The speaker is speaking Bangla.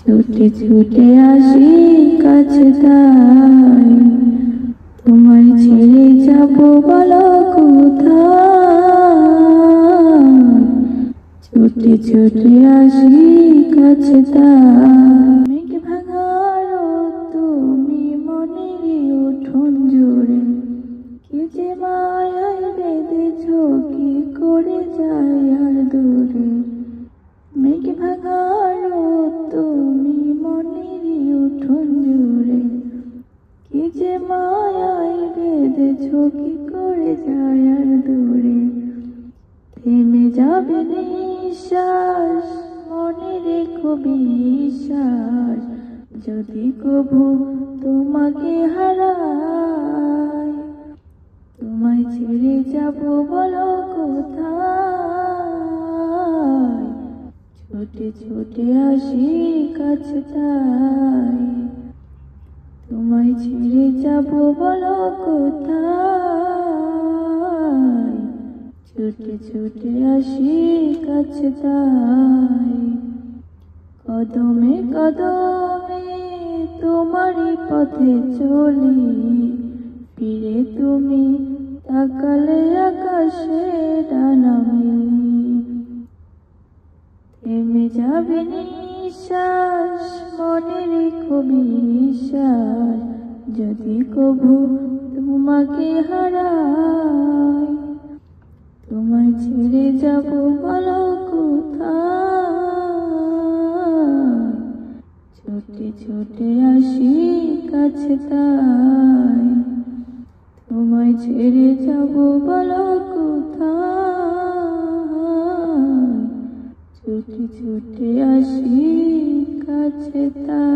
ছুটে ছুটে আসি কাছে তাই, তোমায় ছেড়ে যাব বলো কোথায়। ছুটে ছুটে আসি কাছে তাই, মেঘ ভাঙার তুমি মনেরই উঠোন জুড়ে, কি যে মায়ায় বেঁধেছ কি করে যায় আর দূরে। মেঘ ভাঙার তুমি মনেরই উঠোন জুড়ে, কি যে মায়ায় বেঁধেছ কি করে যায় আর দূরে। থেমে যাবে নিঃশ্বাস মনে রেখো বিশ্বাস, যদি কভু তোমাকে হারাই। তোমায় ছেড়ে যাব বলো কোথায়, ছুটে ছুটে আসি কাছে তাই। তোমায় ছেড়ে যাব বলো কোথায়, ছুটে ছুটে আসি কাছে তাই। কদমে কদমে তোমারই পথে চলি, ফিরে তুমি তাকালে আকাশে ডানা মেলি। থেমে যাবে নিঃশ্বাস মনে রেখো বিশ্বাস, যদি কভু তোমাকে হারাই। তোমায় ছেড়ে যাব বলো কোথায়, ছুটে ছুটে আসি কাছে তাই। তোমায় ছেড়ে যাব বলো কোথায়, ছুটে ছুটে আসি কাছে তাই।